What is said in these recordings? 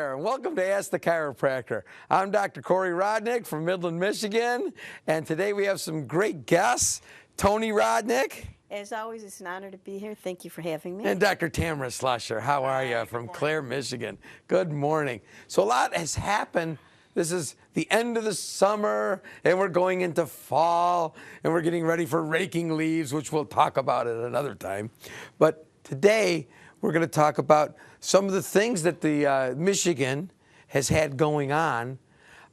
there, and welcome to Ask the Chiropractor. I'm Dr. Toni Rodnick from Midland, Michigan, and today we have some great guests. Toni Rodnick. As always, it's an honor to be here. Thank you for having me. And Dr. Tamara Slusher. How are you? From Clare, Michigan. Good morning. So a lot has happened. This is the end of the summer, and we're going into fall, and we're getting ready for raking leaves, which we'll talk about at another time. But today, we're going to talk about some of the things that the Michigan has had going on.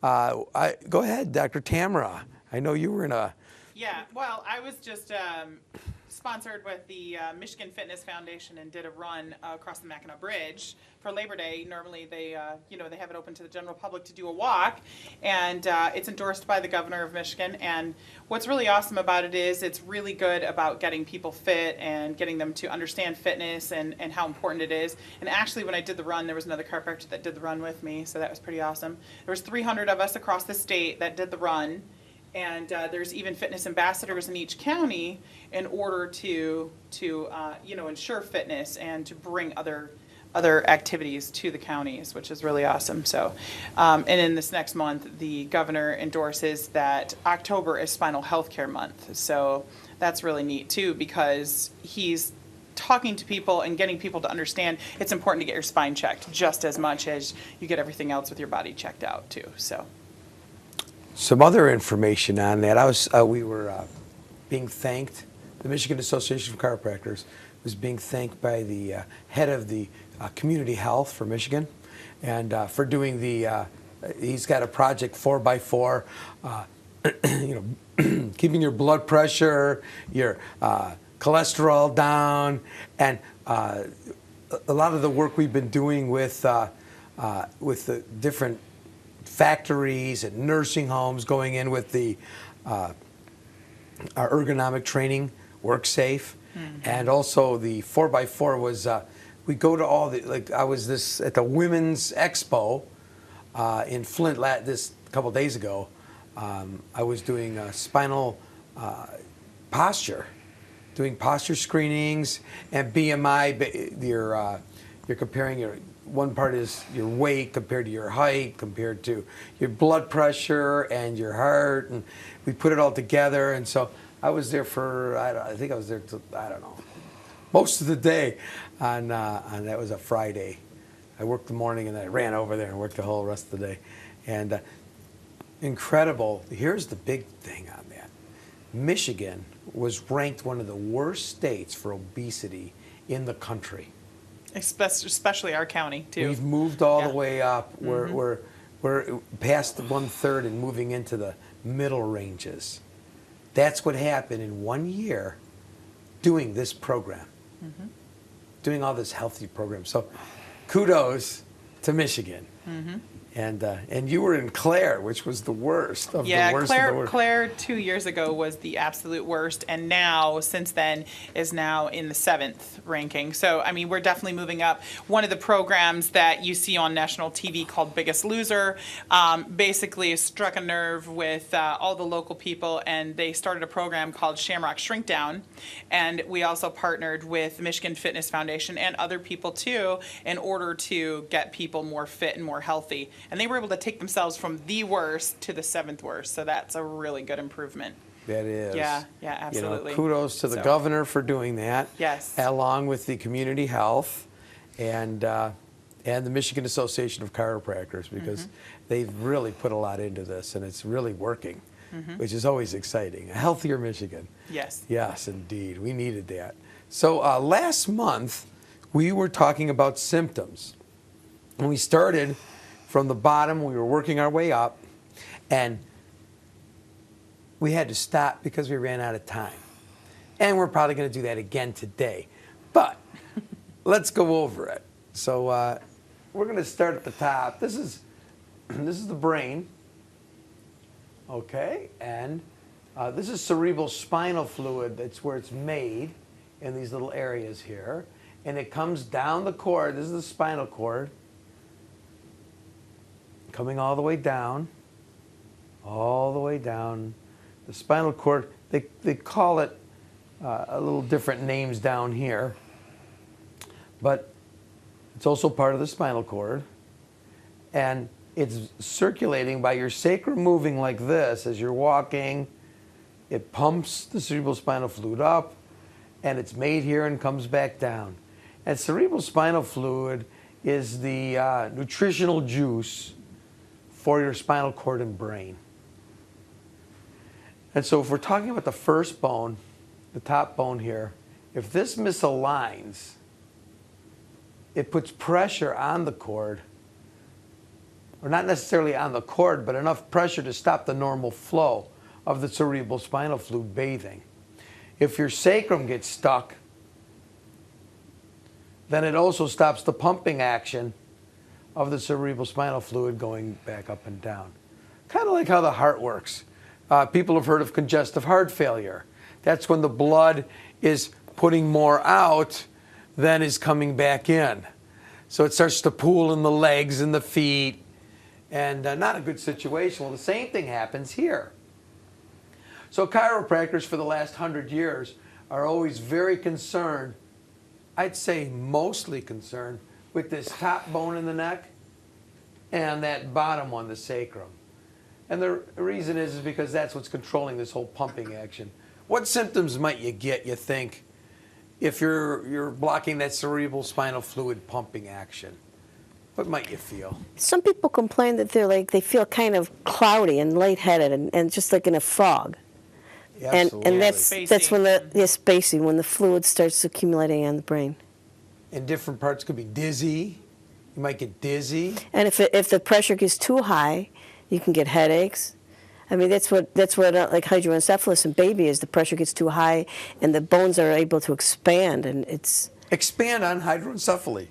Go ahead, Dr. Tamara. I know you were in a... Yeah, well, I was just sponsored with the Michigan Fitness Foundation and did a run across the Mackinac Bridge for Labor Day. Normally they, they have it open to the general public to do a walk, and it's endorsed by the governor of Michigan. And what's really awesome about it is it's really good about getting people fit and getting them to understand fitness and how important it is. And actually, when I did the run, there was another chiropractor that did the run with me, so that was pretty awesome. There was 300 of us across the state that did the run. And there's even fitness ambassadors in each county in order to ensure fitness and to bring other activities to the counties, which is really awesome. So, and in this next month, the governor endorses that October is Spinal Healthcare Month. So that's really neat too, because he's talking to people and getting people to understand it's important to get your spine checked just as much as you get everything else with your body checked out too. So. Some other information on that. We were being thanked. The Michigan Association of Chiropractors was being thanked by the head of the community health for Michigan, and for doing the. He's got a project 4x4. Keeping your blood pressure, your cholesterol down, and a lot of the work we've been doing with the different factories and nursing homes, going in with the our ergonomic training, Work Safe, and also the 4x4 was we go to all the I was at the Women's Expo in Flint this couple days ago. I was doing spinal posture, doing posture screenings and BMI. You're comparing your. One part is your weight compared to your height, compared to your blood pressure and your heart, and we put it all together. And so I was there for, I think I was there till, most of the day on that was a Friday. I worked the morning and then I ran over there and worked the whole rest of the day. And incredible. Here's the big thing on that. Michigan was ranked one of the worst states for obesity in the country. Especially our county, too. We've moved all the way up. We're past the 1/3 and moving into the middle ranges. That's what happened in 1 year doing this program, doing all this healthy program. So kudos to Michigan. And you were in Clare, which was the worst of the worst of the worst. Clare 2 years ago was the absolute worst, and now, since then, is now in the 7th ranking. So, I mean, we're definitely moving up. One of the programs that you see on national TV called Biggest Loser basically struck a nerve with all the local people, and they started a program called Shamrock Shrink Down. And we also partnered with the Michigan Fitness Foundation and other people, too, in order to get people more fit and more healthy. And they were able to take themselves from the worst to the 7th worst. So that's a really good improvement. That is. Yeah, absolutely. Kudos to the governor for doing that. Yes. Along with the community health and the Michigan Association of Chiropractors, because they've really put a lot into this, and it's really working, which is always exciting. A healthier Michigan. Yes. Yes, indeed. We needed that. So last month, we were talking about symptoms. And we started from the bottom. We were working our way up, and we had to stop because we ran out of time. And we're probably going to do that again today. But let's go over it. So we're going to start at the top. This is the brain. Okay, and this is cerebral spinal fluid. That's where it's made in these little areas here. And it comes down the cord. This is the spinal cord. Coming all the way down. The spinal cord, they call it a little different names down here. But it's also part of the spinal cord. and it's circulating by your sacrum moving like this as you're walking. It pumps the cerebrospinal fluid up, and it's made here and comes back down. And cerebrospinal fluid is the nutritional juice for your spinal cord and brain. And so if we're talking about the first bone, the top bone here, if this misaligns, it puts pressure on the cord, or not necessarily on the cord, but enough pressure to stop the normal flow of the cerebrospinal fluid bathing. If your sacrum gets stuck, then it also stops the pumping action of the cerebrospinal fluid going back up and down. Kind of like how the heart works. People have heard of congestive heart failure. That's when the blood is putting more out than is coming back in. So it starts to pool in the legs and the feet, and not a good situation. Well, the same thing happens here. So chiropractors for the last 100 years are always very concerned, I'd say mostly concerned, with this top bone in the neck and that bottom one, the sacrum. And the reason is because that's what's controlling this whole pumping action. What symptoms might you get, you think, if you're blocking that cerebral spinal fluid pumping action? What might you feel? Some people complain that they feel kind of cloudy and lightheaded and just like in a fog. Absolutely. And that's when spacing, when the fluid starts accumulating on the brain. In different parts could be dizzy. You might get dizzy. And if the pressure gets too high, you can get headaches. I mean, that's what like hydroencephalus in baby is. The pressure gets too high, and the bones are able to expand, and it's expand on hydroencephaly.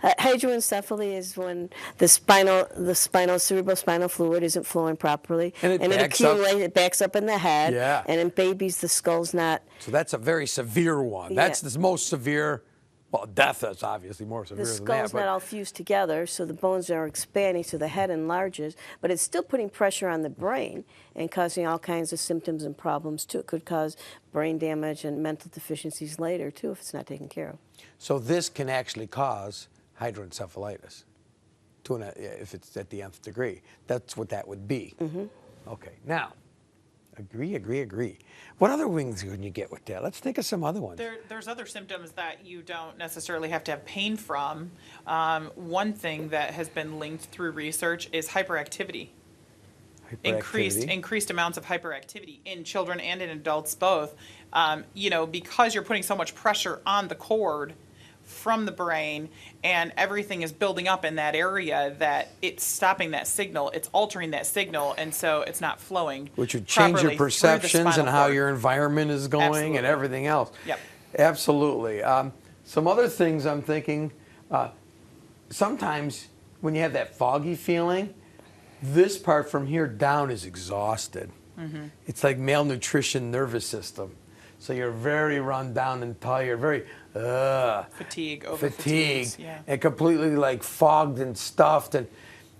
Hydroencephaly is when the cerebrospinal fluid isn't flowing properly, and it accumulates. It backs up in the head. Yeah. And in babies, the skull's not. So that's a very severe one. Yeah. That's the most severe. Well, death is obviously more severe The than that. skull's not all fused together, so the bones are expanding, so the head enlarges, but it's still putting pressure on the brain and causing all kinds of symptoms and problems, too. It could cause brain damage and mental deficiencies later, too, if it's not taken care of. So this can actually cause hydroencephalitis, if it's at the nth degree. That's what that would be. Mm-hmm. Okay, now, agree. What other wings can you get with that? Let's think of some other ones. There's other symptoms that you don't necessarily have to have pain from. One thing that has been linked through research is hyperactivity. Increased amounts of hyperactivity in children and in adults both. Because you're putting so much pressure on the cord from the brain, and everything is building up in that area, that it's stopping that signal, it's altering that signal, and so it's not flowing. Which would change your perceptions and how your environment is going. Absolutely. And everything else. Yep. Absolutely. Some other things I'm thinking, sometimes when you have that foggy feeling, this part from here down is exhausted. Mm-hmm. It's like malnutrition nervous system. So you're very run down and tired, very fatigue, yeah. And completely like fogged and stuffed, and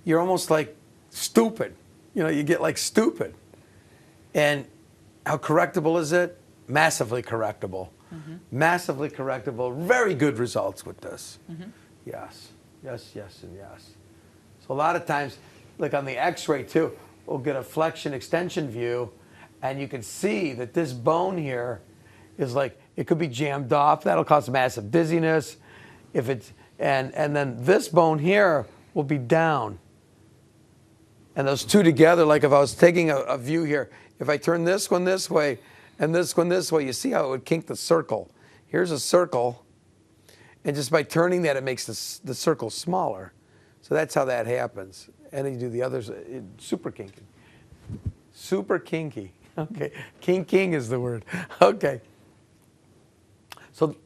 you're almost like stupid. You get like stupid. And how correctable is it? Massively correctable. Mm-hmm. Massively correctable. Very good results with this. Mm-hmm. Yes, and yes. So a lot of times, like on the X-ray too, we'll get a flexion extension view, and you can see that this bone here is like, it could be jammed off. That'll cause massive dizziness. And then this bone here will be down. And those two together, like if I was taking a view here, if I turn this one this way and this one this way, you see how it would kink the circle. Here's a circle, and just by turning that, it makes the circle smaller. So that's how that happens. And then you do the others, super kinky. Super kinky. Okay, kinking is the word. Okay. So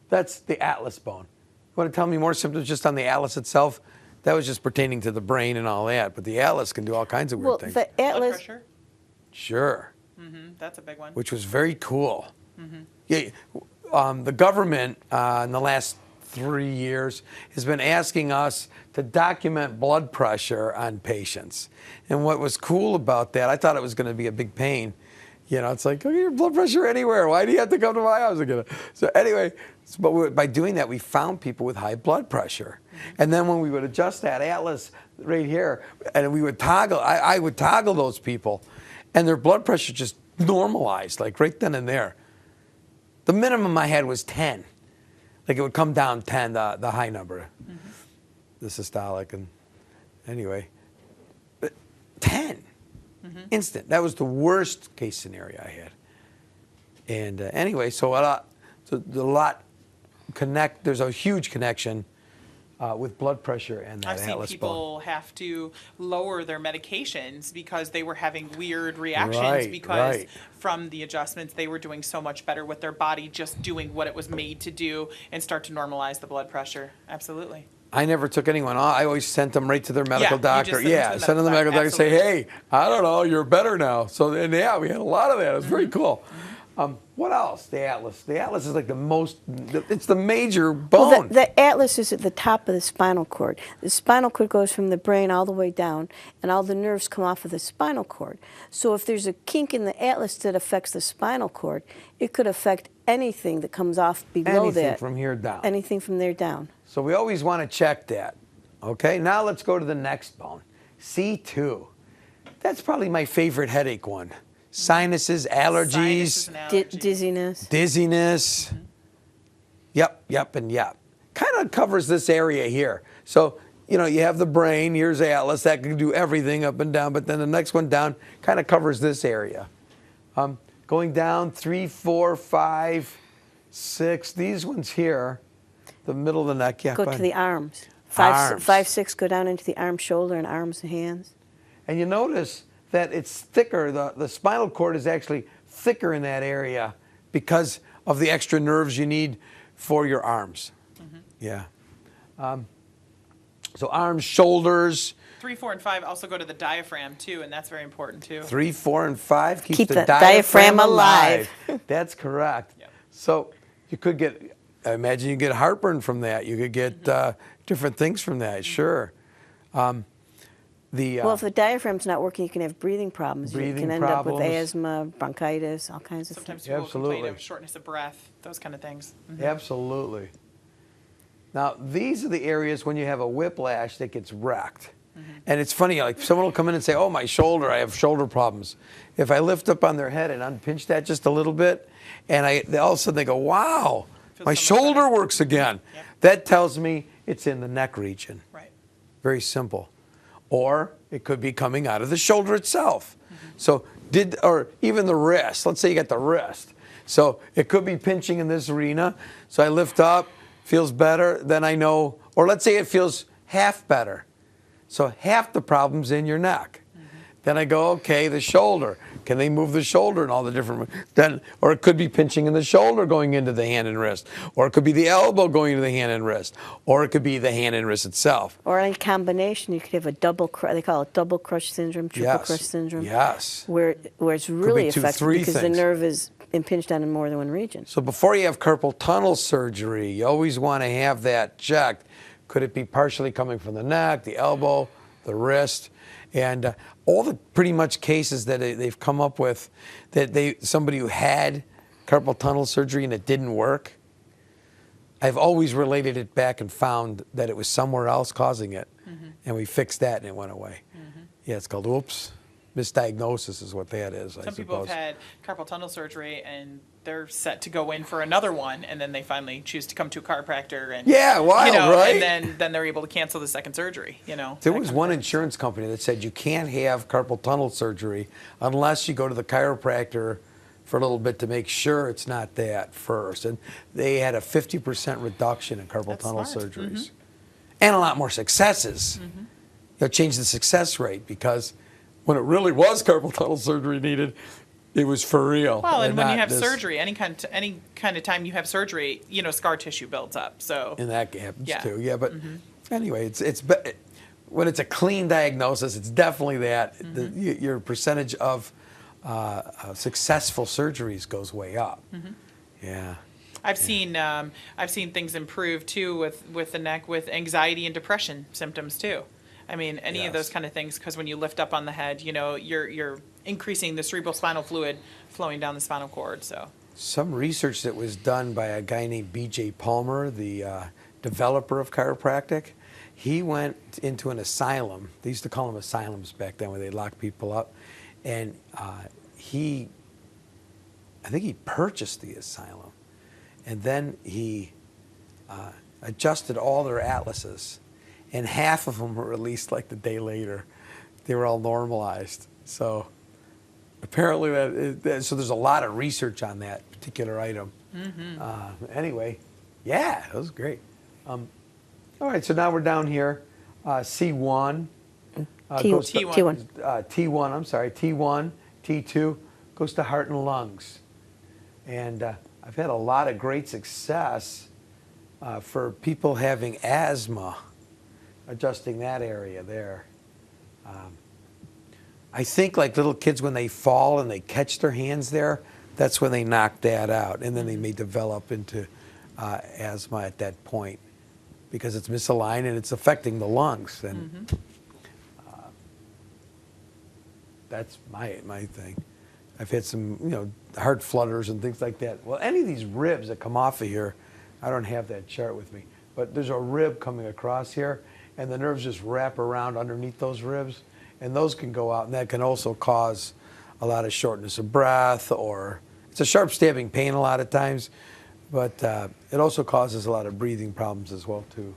that's the atlas bone. You want to tell me more symptoms just on the atlas itself? That was just pertaining to the brain and all that, but the atlas can do all kinds of weird things. The atlas. Blood pressure? Sure. Mm-hmm. That's a big one. Which was very cool. Mm-hmm. Yeah, the government in the last 3 years has been asking us to document blood pressure on patients. And what was cool about that, I thought it was going to be a big pain, You know, it's like, oh, your blood pressure anywhere. Why do you have to come to my house again? So anyway, by doing that, we found people with high blood pressure. And then when we would adjust that atlas right here, and we would toggle, I would toggle those people, and their blood pressure just normalized, like right then and there. The minimum I had was 10. Like it would come down 10, the high number, the systolic, and anyway, but 10. Instant. That was the worst case scenario I had. And anyway, so there's a huge connection with blood pressure and that I've seen atlas people bone. have to lower their medications because they were having weird reactions Right, because right. from the adjustments they were doing so much better with their body just doing what it was made to do and start to normalize the blood pressure. Absolutely. I never took anyone off. I always sent them right to their medical you just doctor. send them to the Send them to the medical medical doctor and say, absolutely. hey, I don't know, you're better now. So then, yeah, we had a lot of that. It was very cool. What else? The atlas. The atlas is like it's the major bone. Well, the atlas is at the top of the spinal cord. The spinal cord goes from the brain all the way down, and all the nerves come off of the spinal cord. So if there's a kink in the atlas that affects the spinal cord, it could affect anything that comes off below Anything that. from here down. Anything from there down. So we always want to check that. Okay, now let's go to the next bone. C2. That's probably my favorite headache one. Sinuses, allergies, Sinuses and allergies. Dizziness. dizziness. Yep, and yep. Kind of covers this area here. So, you know, you have the brain, here's the atlas, that can do everything up and down, but then the next one down kind of covers this area. Going down 3, 4, 5, 6, these ones here, the middle of the neck, yeah. Go go to ahead. the arms. Arms. 5, 6 go down into the arm, shoulder, and arms and hands. And you notice that it's thicker, the spinal cord is actually thicker in that area because of the extra nerves you need for your arms. Yeah. So arms, shoulders, 3, 4, and 5 also go to the diaphragm too, and that's very important too. 3, 4, and 5 Keep the the diaphragm alive. That's correct. Yep. So you could get, I imagine you get heartburn from that. You could get different things from that, sure. Well, if the diaphragm's not working, you can have breathing problems. You Breathing can end up with problems. asthma, bronchitis, all kinds of Sometimes things. people complain Absolutely. of shortness of breath, those kind of things. Absolutely. Now, these are the areas when you have a whiplash that gets wrecked. And it's funny, like someone will come in and say, oh, my shoulder, I have shoulder problems. If I lift up on their head and unpinch that just a little bit, and all of a sudden they go, wow, Feels my so much shoulder better. works again. Yep. That tells me it's in the neck region. Right. Very simple. Or it could be coming out of the shoulder itself. So or even the wrist. Let's say you got the wrist. So it could be pinching in this arena. So I lift up, feels better, then I know, or let's say it feels half better. So half the problem's in your neck. Then I go, okay, the shoulder. Can they move the shoulder and all the different, or it could be pinching in the shoulder going into the hand and wrist, or it could be the elbow going into the hand and wrist, or it could be the hand and wrist itself. Or any combination, you could have a they call it double crush syndrome, triple crush syndrome. Yes. Where it's really 2, effective 3 because things. the nerve is impinged on in more than one region. So before you have carpal tunnel surgery, you always want to have that checked. Could it be partially coming from the neck, the elbow, the wrist? And all the pretty much cases that they've come up with, that somebody who had carpal tunnel surgery and it didn't work, I've always related it back and found that it was somewhere else causing it. And we fixed that and it went away. Yeah, it's called, oops, misdiagnosis is what that is, I Some suppose. people have had carpal tunnel surgery and they're set to go in for another one, and then they finally choose to come to a chiropractor, and Yeah, wild, right? And then they're able to cancel the second surgery. There that was kind of one thing. insurance company that said you can't have carpal tunnel surgery unless you go to the chiropractor for a little bit to make sure it's not that first. And they had a 50% reduction in carpal That's tunnel smart. surgeries. And a lot more successes. They'll change the success rate because when it really was carpal tunnel surgery needed, it was for real. Well, and when you not have this- surgery, any kind of time you have surgery, scar tissue builds up. So And that happens Yeah. too. Yeah, but anyway, when it's a clean diagnosis, it's definitely that. Your percentage of successful surgeries goes way up. Yeah. I've seen things improve too with the neck with anxiety and depression symptoms too. I mean, any of those Yes. kind of things, because when you lift up on the head, your increasing the cerebrospinal fluid flowing down the spinal cord. So Some research that was done by a guy named B.J. Palmer, the developer of chiropractic, he went into an asylum. They used to call them asylums back then, where they lock people up. And I think he purchased the asylum. And then he adjusted all their atlases. And half of them were released like the day later. They were all normalized. So apparently, so there's a lot of research on that particular item. Anyway, yeah, that was great. All right, so now we're down here. C1. T1. T1, I'm sorry, T1, T2 goes to heart and lungs. And I've had a lot of great success for people having asthma, adjusting that area there. I think like little kids, when they fall and they catch their hands there, that's when they knock that out. And then they may develop into asthma at that point because it's misaligned and it's affecting the lungs. And that's my thing. I've had some, heart flutters and things like that. Well, any of these ribs that come off of here, I don't have that chart with me, but there's a rib coming across here, and the nerves just wrap around underneath those ribs, and those can go out, and that can also cause a lot of shortness of breath, or it's a sharp stabbing pain a lot of times, but it also causes a lot of breathing problems as well, too.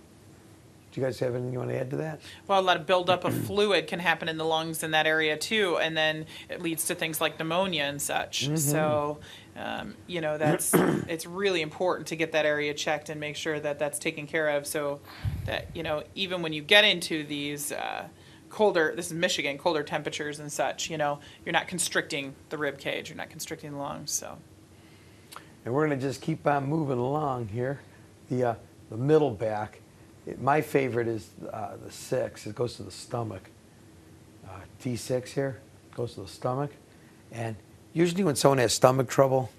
Do you guys have anything you want to add to that? well, a lot of buildup of fluid can happen in the lungs in that area too, and then it leads to things like pneumonia and such. So, that's it's really important to get that area checked and make sure that that's taken care of, so that even when you get into these colder, this is Michigan, colder temperatures and such, you're not constricting the rib cage, you're not constricting the lungs. So, And we're going to just keep on moving along here. The middle back. My favorite is the 6. It goes to the stomach. T6 here goes to the stomach. And usually when someone has stomach trouble,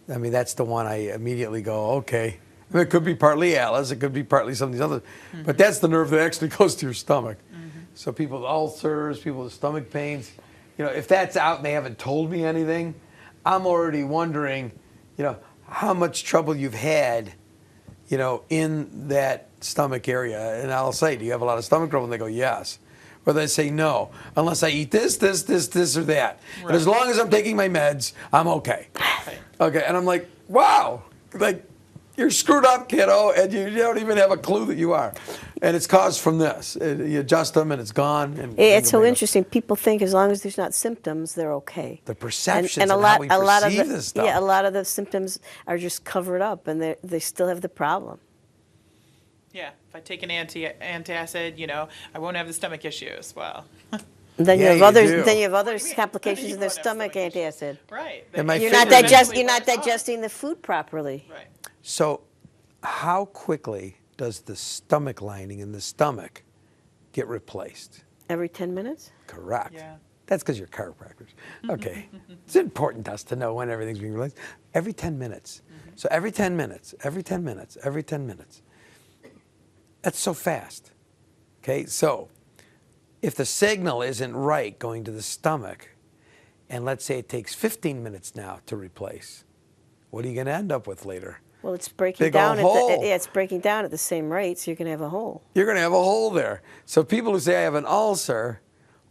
that's the one I immediately go, okay. It could be partly atlas, it could be partly some of these others, but that's the nerve that actually goes to your stomach. So people with ulcers, people with stomach pains, if that's out and they haven't told me anything, I'm already wondering, how much trouble you've had, in that stomach area. And I'll say, do you have a lot of stomach trouble? And they go, yes. Or they say, no, unless I eat this, or that. Right. And as long as I'm taking my meds, I'm okay. Right. Okay, and I'm like, wow, like, you're screwed up, kiddo, and you don't even have a clue that you are. And it's caused from this. You adjust them, and it's gone. And it's so interesting. People think as long as there's not symptoms, they're okay. The perceptions and how we perceive this stuff. Yeah, a lot of the symptoms are just covered up, and they still have the problem. Yeah, if I take an antacid, I won't have the stomach issues. Well, then you have others. Then you have other complications in their stomach. Antacid. Right. You're not digesting the food properly. Right. So, how quickly does the stomach lining in the stomach get replaced? Every 10 minutes? Correct. Yeah. That's because you're chiropractors. Okay. It's important to us to know when everything's being replaced. Every 10 minutes. So every 10 minutes, every 10 minutes, every 10 minutes. That's so fast. Okay, so if the signal isn't right going to the stomach, and let's say it takes 15 minutes now to replace, what are you going to end up with later? Well, it's breaking down. It's breaking down at the same rate, so you're going to have a hole. You're going to have a hole there. So people who say I have an ulcer,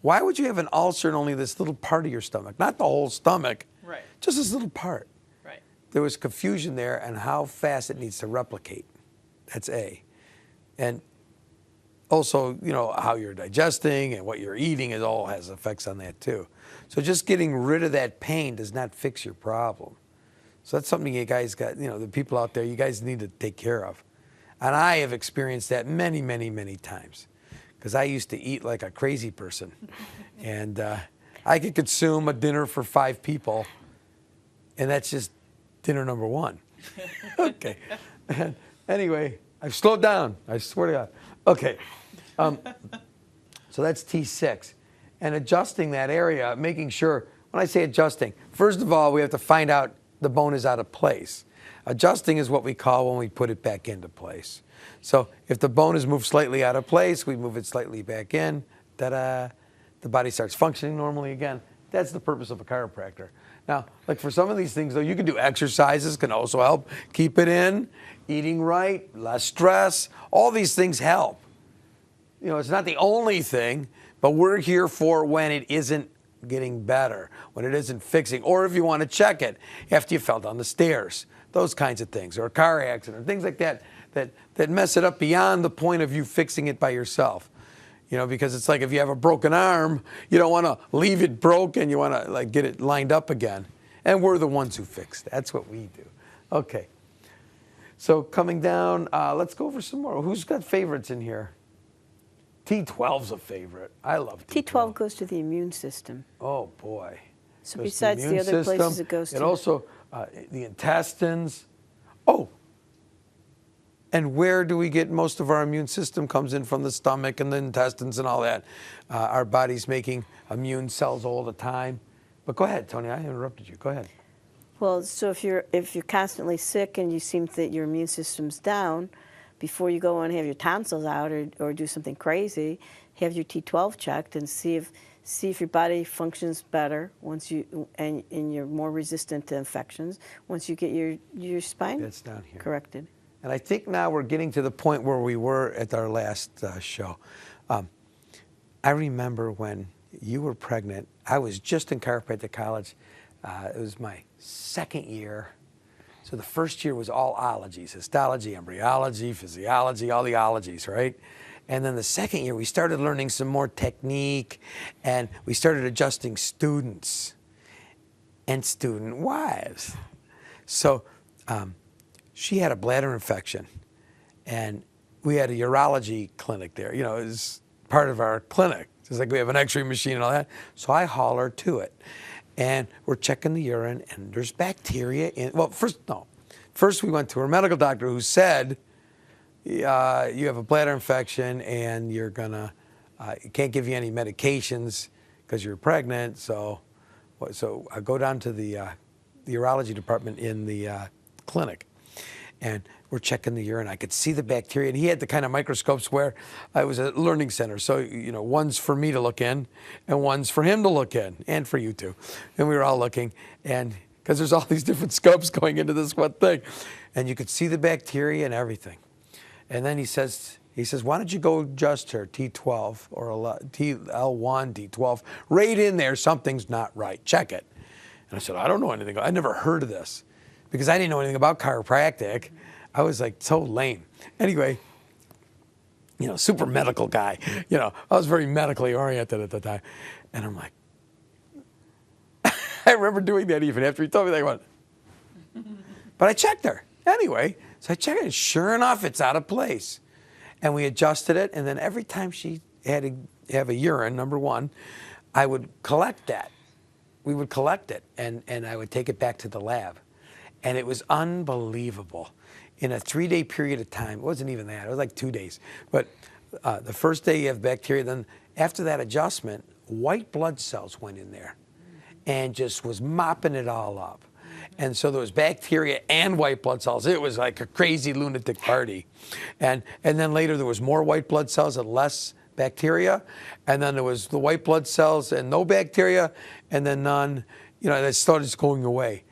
why would you have an ulcer in only this little part of your stomach? Not the whole stomach. Right. Just this little part. Right. There was confusion there on how fast it needs to replicate. That's A. And also, how you're digesting and what you're eating, it all has effects on that too. So just getting rid of that pain does not fix your problem. So that's something you guys got, the people out there, you guys need to take care of. And I have experienced that many, many, many times because I used to eat like a crazy person. And I could consume a dinner for 5 people, and that's just dinner number 1. Okay. And anyway, I've slowed down. I swear to God. Okay. So that's T6. And adjusting that area, making sure, when I say adjusting, first of all, we have to find out the bone is out of place. Adjusting is what we call when we put it back into place. So if the bone is moved slightly out of place, we move it slightly back in. Ta-da! The body starts functioning normally again. That's the purpose of a chiropractor. Now, like for some of these things, though, you can do exercises, can also help keep it in, eating right, less stress. All these things help. You know, it's not the only thing, but we're here for when it isn't getting better, when it isn't fixing, or if you want to check it after you fell down the stairs, those kinds of things, or a car accident, things like that, that mess it up beyond the point of you fixing it by yourself. You know, because it's like if you have a broken arm, you don't want to leave it broken. You want to like get it lined up again. And we're the ones who fix. That's what we do. Okay. So coming down, let's go over some more. Who's got favorites in here? T12's a favorite. I love T12. T12 goes to the immune system. Oh boy. So Goes to besides the immune other system. places it goes to. It also, the intestines. Oh. And where do we get most of our immune system? Comes in from the stomach and the intestines and all that. Our body's making immune cells all the time. But go ahead, Toni. I interrupted you. Go ahead. Well, so if you're constantly sick and you seem that your immune system's down, before you go and have your tonsils out or do something crazy, have your T12 checked and see if your body functions better once you and you're more resistant to infections once you get your spine That's down here. corrected. And I think now we're getting to the point where we were at our last show. I remember when you were pregnant, I was just in chiropractic college. It was my second year. So the first year was all ologies, histology, embryology, physiology, all the ologies, right? And then the second year, we started learning some more technique, and we started adjusting students and student wives. So she had a bladder infection, and we had a urology clinic there. You know, it was part of our clinic. Just like we have an x-ray machine and all that. So I haul her to it. And we're checking the urine, and there's bacteria in, well, first we went to her medical doctor who said, you have a bladder infection and you're gonna, can't give you any medications because you're pregnant. So I go down to the urology department in the clinic, and we're checking the urine. I could see the bacteria, and he had the kind of microscopes where it was a learning center. So, you know, one's for me to look in, and one's for him to look in, and for you two. And we were all looking, and because there's all these different scopes going into this one thing, and you could see the bacteria and everything. And then he says, why don't you go adjust her T12 or TL1, T12, right in there, something's not right, check it. And I said, I don't know anything, I never heard of this, because I didn't know anything about chiropractic. I was like so lame. Anyway, you know, super medical guy. You know, I was very medically oriented at the time. And I'm like, I remember doing that even after he told me that. I went, but I checked her. Anyway, so I checked it, and sure enough, it's out of place. And we adjusted it, and then every time she had to have a urine, number one, I would collect that. We would collect it, and I would take it back to the lab. And it was unbelievable. In a 3-day period of time, it wasn't even that, it was like 2 days. But the first day you have bacteria, then after that adjustment, white blood cells went in there and just was mopping it all up. And so there was bacteria and white blood cells. It was like a crazy lunatic party. And then later there was more white blood cells and less bacteria. And then there was the white blood cells and no bacteria, and then none. You know, that started going away.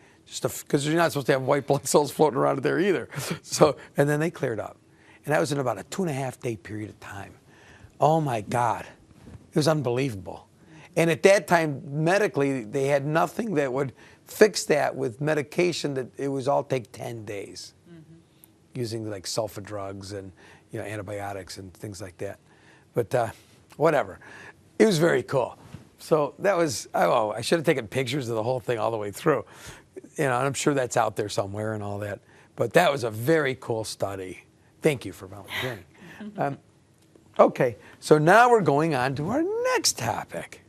Because you're not supposed to have white blood cells floating around in there either. So, and then they cleared up. And that was in about a 2.5-day period of time. Oh my God, it was unbelievable. And at that time, medically, they had nothing that would fix that with medication. That it was all take 10 days, using like sulfa drugs and, you know, antibiotics and things like that. But whatever, it was very cool. So that was, oh, I should have taken pictures of the whole thing all the way through. You know, and I'm sure that's out there somewhere and all that. But that was a very cool study. Thank you for volunteering. Okay, so now we're going on to our next topic.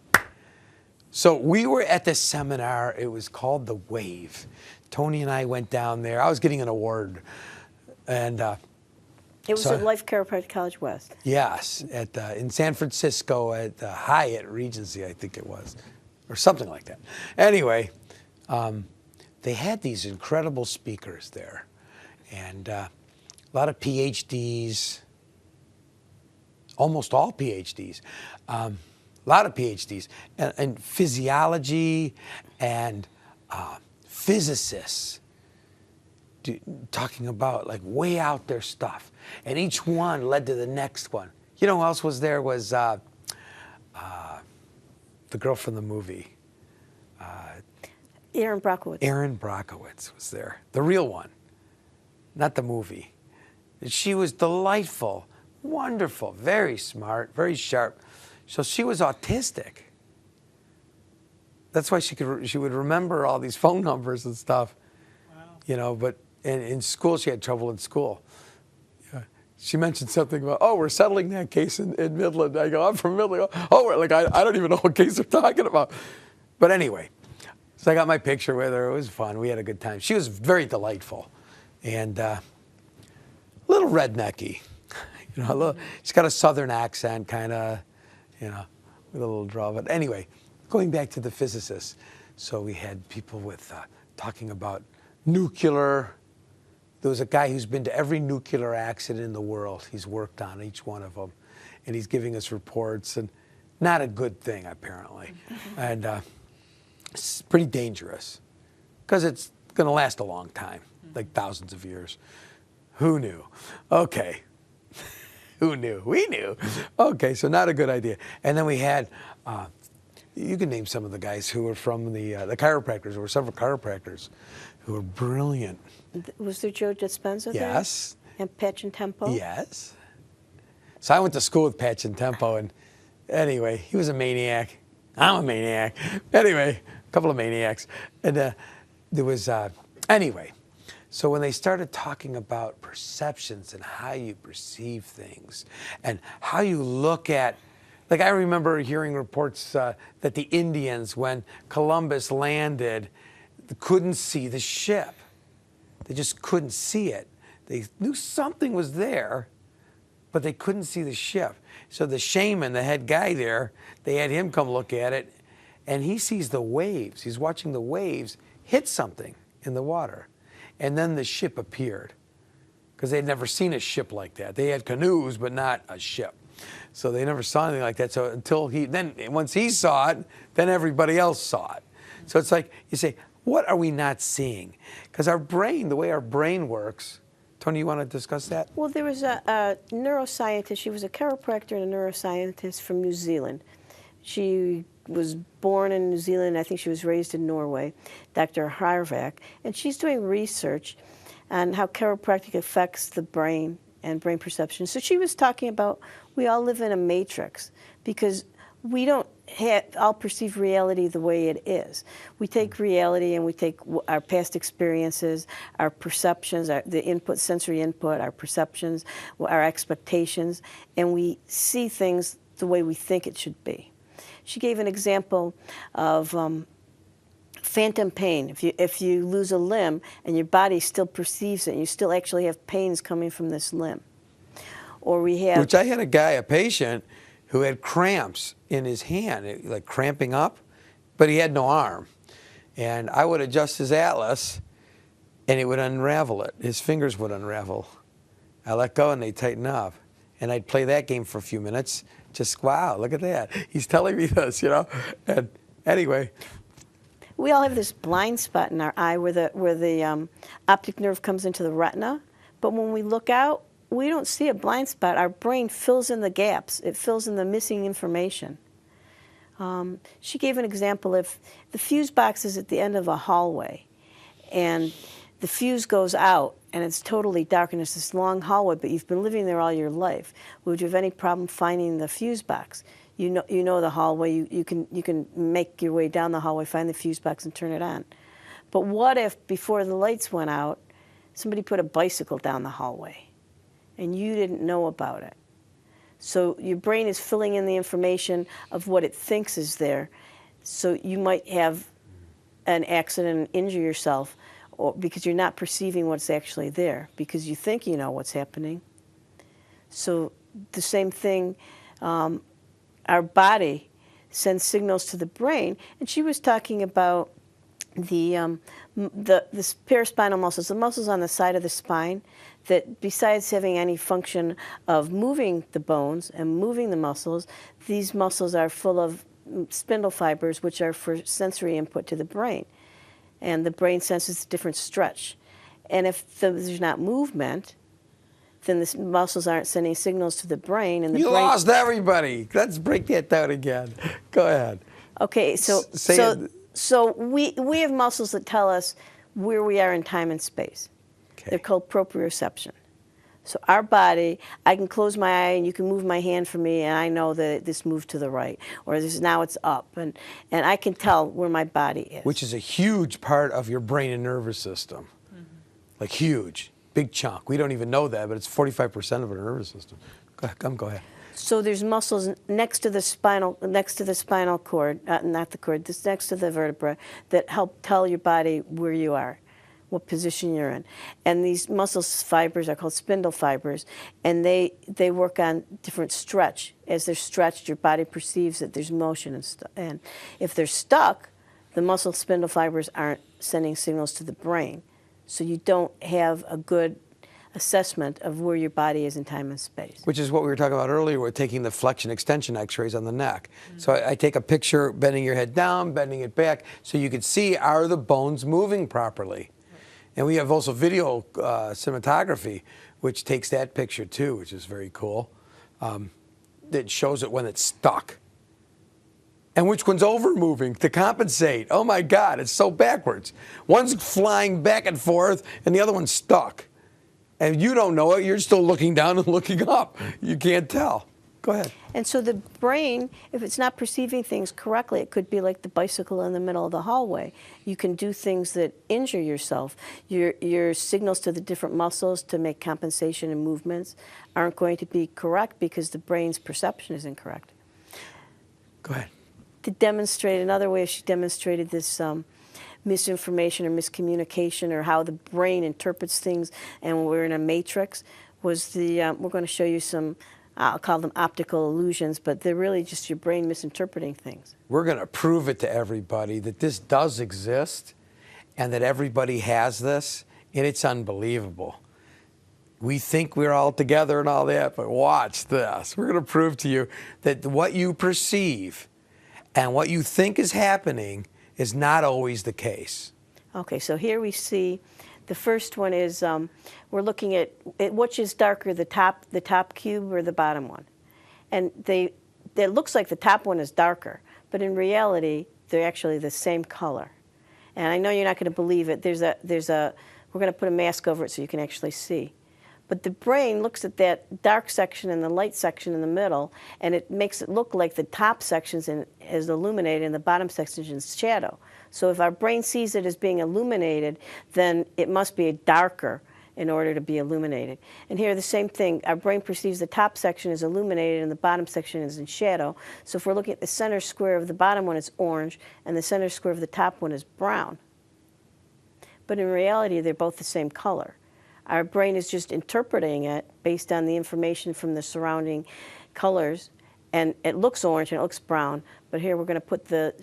So we were at this seminar. It was called The Wave. Toni and I went down there. I was getting an award. And It was at Life Chiropractic College West. yes, in San Francisco at the Hyatt Regency, I think it was, or something like that. Anyway, they had these incredible speakers there, and a lot of PhDs, almost all PhDs. a lot of PhDs, and physiology and physicists talking about like way out there stuff. And each one led to the next one. You know who else was there was the girl from the movie. Erin Brockovich. Erin Brockovich was there. The real one, not the movie. She was delightful, wonderful, very smart, very sharp. So she was autistic. That's why she would remember all these phone numbers and stuff. Wow. You know, but in school, she had trouble in school. She mentioned something about, oh, we're settling that case in Midland. I go, I'm from Midland. Oh, like I don't even know what case they're talking about. But anyway, so I got my picture with her. It was fun. We had a good time. She was very delightful, and a little rednecky. You know, she's got a southern accent, kind of, you know, with a little drawl. But anyway, going back to the physicists. So we had people with talking about nuclear. There was a guy who's been to every nuclear accident in the world. He's worked on each one of them, and he's giving us reports, and not a good thing, apparently. And it's pretty dangerous because it's going to last a long time, like thousands of years. Who knew? Okay. Who knew? We knew. Okay, so not a good idea. And then we had, you can name some of the guys who were from the chiropractors. There were several chiropractors who were brilliant. Was there Joe Dispenza there? Yes. And Patch and Tempo? Yes. So I went to school with Patch and Tempo, and anyway, he was a maniac. I'm a maniac. Anyway, a couple of maniacs. And there was, anyway, so when they started talking about perceptions and how you perceive things and how you look at, like I remember hearing reports that the Indians, when Columbus landed, couldn't see the ship. They just couldn't see it. They knew something was there, but they couldn't see the ship. So the shaman, the head guy there, they had him come look at it, and he sees the waves. He's watching the waves hit something in the water. And then the ship appeared, because they'd never seen a ship like that. They had canoes, but not a ship. So they never saw anything like that. So once he saw it, then everybody else saw it. So it's like you say, what are we not seeing? Because our brain, the way our brain works, Toni, you want to discuss that? Well, there was a neuroscientist. She was a chiropractor and a neuroscientist from New Zealand. She was born in New Zealand. I think she was raised in Norway, Dr. Harvack. And she's doing research on how chiropractic affects the brain and brain perception. So she was talking about we all live in a matrix because we don't all perceive reality the way it is. We take reality and we take our past experiences, our perceptions, the input, sensory input, our perceptions, our expectations, and we see things the way we think it should be. She gave an example of phantom pain. If you lose a limb and your body still perceives it, and you still actually have pains coming from this limb. Or we have... Which I had a patient who had cramps in his hand, like cramping up, but he had no arm. And I would adjust his atlas, and it would unravel it. His fingers would unravel. I let go, and they tighten up. And I'd play that game for a few minutes. Just, wow, look at that. He's telling me this, you know. And anyway. We all have this blind spot in our eye where the optic nerve comes into the retina. But when we look out, we don't see a blind spot. Our brain fills in the gaps. It fills in the missing information. She gave an example. If the fuse box is at the end of a hallway and the fuse goes out and it's totally dark and it's this long hallway, but you've been living there all your life, would you have any problem finding the fuse box? You know the hallway. You can make your way down the hallway, find the fuse box, and turn it on. But what if before the lights went out, somebody put a bicycle down the hallway and you didn't know about it? So your brain is filling in the information of what it thinks is there. So you might have an accident and injure yourself because you're not perceiving what's actually there because you think you know what's happening. So the same thing, our body sends signals to the brain. And she was talking about the paraspinal muscles, the muscles on the side of the spine, that besides having any function of moving the bones and moving the muscles, these muscles are full of spindle fibers, which are for sensory input to the brain. And the brain senses different stretch. And if there's not movement, then the muscles aren't sending signals to the brain. And the You brain lost everybody. Let's break that down again. Go ahead. Okay, so we have muscles that tell us where we are in time and space. Okay. They're called proprioception. So our body, I can close my eye and you can move my hand for me and I know that this moved to the right, or now it's up, and I can tell where my body is. Which is a huge part of your brain and nervous system. Mm-hmm. Like huge, big chunk. We don't even know that, but it's 45% of our nervous system. Go ahead. So there's muscles next to the spinal cord, not the cord, this next to the vertebra, that help tell your body where you are, what position you're in. And these muscle fibers are called spindle fibers, and they work on different stretch. As they're stretched, your body perceives that there's motion and if they're stuck, the muscle spindle fibers aren't sending signals to the brain. So you don't have a good assessment of where your body is in time and space. Which is what we were talking about earlier with taking the flexion extension x-rays on the neck. Mm-hmm. So I take a picture, bending your head down, bending it back, so you can see, are the bones moving properly? And we have also video cinematography, which takes that picture too, which is very cool. That shows it when it's stuck. And which one's over moving to compensate. Oh my God, it's so backwards. One's flying back and forth and the other one's stuck. And you don't know it, you're still looking down and looking up. You can't tell. Go ahead. And so the brain, if it's not perceiving things correctly, it could be like the bicycle in the middle of the hallway. You can do things that injure yourself. Your signals to the different muscles to make compensation and movements aren't going to be correct because the brain's perception is incorrect. Go ahead. To demonstrate, another way she demonstrated this misinformation or miscommunication or how the brain interprets things and we're in a matrix was we're going to show you some, I'll call them optical illusions, but they're really just your brain misinterpreting things. We're going to prove it to everybody that this does exist and that everybody has this, and it's unbelievable. We think we're all together and all that, but watch this. We're going to prove to you that what you perceive and what you think is happening is not always the case. Okay, so here we see the first one is we're looking at which is darker, the top cube or the bottom one. And it looks like the top one is darker, but in reality, they're actually the same color. And I know you're not going to believe it. We're going to put a mask over it so you can actually see. But the brain looks at that dark section and the light section in the middle, and it makes it look like the top section is illuminated and the bottom section is shadow. So if our brain sees it as being illuminated, then it must be darker in order to be illuminated. And here the same thing, our brain perceives the top section is illuminated and the bottom section is in shadow. So if we're looking at the center square of the bottom one, it's orange, and the center square of the top one is brown. But in reality, they're both the same color. Our brain is just interpreting it based on the information from the surrounding colors, and it looks orange and it looks brown, but here we're going to put the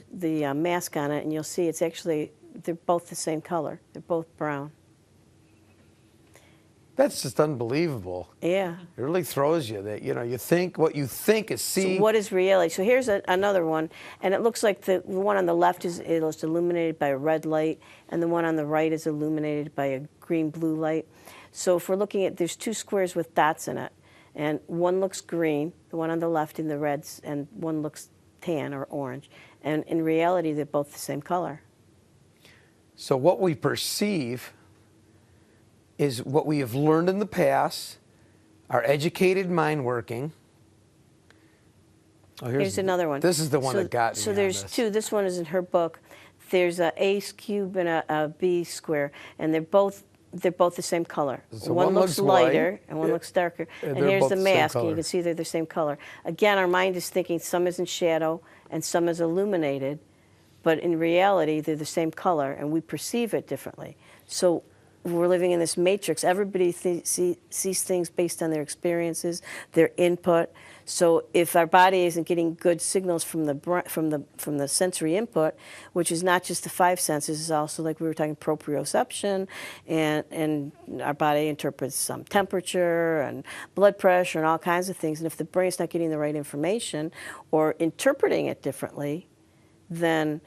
mask on it, and you'll see it's actually, they're both the same color. They're both brown. That's just unbelievable. Yeah. It really throws you that, you think what you think is see. So what is reality? So here's another one, and it looks like the one on the left is illuminated by a red light, and the one on the right is illuminated by a green-blue light. So if we're looking at, there's two squares with dots in it, and one looks green, the one on the left in the reds, and one looks tan or orange. And in reality, they're both the same color. So what we perceive is what we have learned in the past, our educated mind working. Oh, here's another one. This is the one that got me. So there's two. This one is in her book. There's a cube and a B square, and they're both the same color. So one looks lighter white, and one looks darker. And they're here's both the the same mask, and you color. can see they're the same color. Again, our mind is thinking some is in shadow and some is illuminated, but in reality, they're the same color, and we perceive it differently. So we're living in this matrix. Everybody sees things based on their experiences, their input. So if our body isn't getting good signals from the sensory input, which is not just the five senses, it's also, like we were talking, proprioception, and our body interprets temperature and blood pressure and all kinds of things. And if the brain's not getting the right information or interpreting it differently, then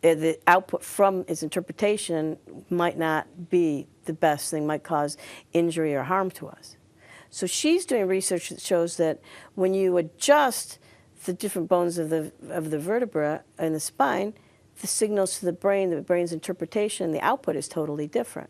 the output from its interpretation might not be the best thing, might cause injury or harm to us. So she's doing research that shows that when you adjust the different bones of the vertebra and the spine, the signals to the brain's interpretation, the output is totally different.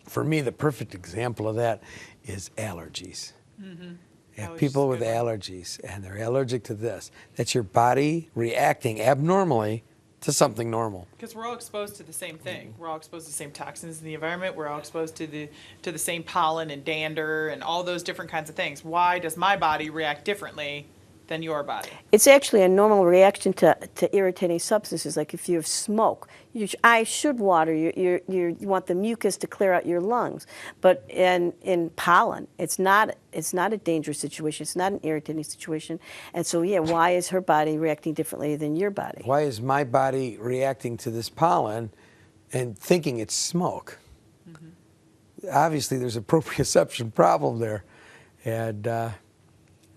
For me, the perfect example of that is allergies. Mm-hmm. You have people with allergies, and they're allergic to this. That's your body reacting abnormally to something normal. Because we're all exposed to the same thing. We're all exposed to the same toxins in the environment. We're all exposed to the same pollen and dander and all those different kinds of things. Why does my body react differently than your body? It's actually a normal reaction to irritating substances. Like if you have smoke, your eyes should water. You want the mucus to clear out your lungs. But in pollen, it's not a dangerous situation. It's not an irritating situation. And so, yeah, why is her body reacting differently than your body? Why is my body reacting to this pollen and thinking it's smoke? Mm-hmm. Obviously, there's a proprioception problem there. And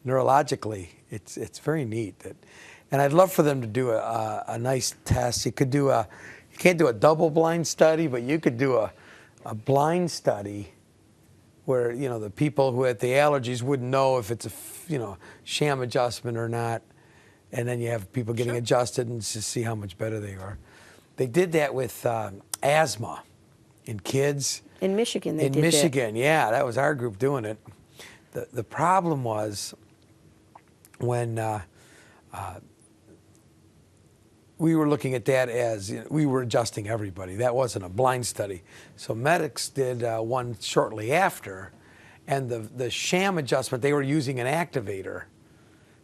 neurologically, it's very neat. And I'd love for them to do a nice test. You can't do a double-blind study, but you could do a blind study where, the people who had the allergies wouldn't know if it's a, sham adjustment or not. And then you have people getting adjusted and to see how much better they are. They did that with asthma in kids. In Michigan, they did that. In Michigan, yeah, that was our group doing it. The problem was when we were looking at that as we were adjusting everybody. That wasn't a blind study. So medics did one shortly after, and the sham adjustment, they were using an activator,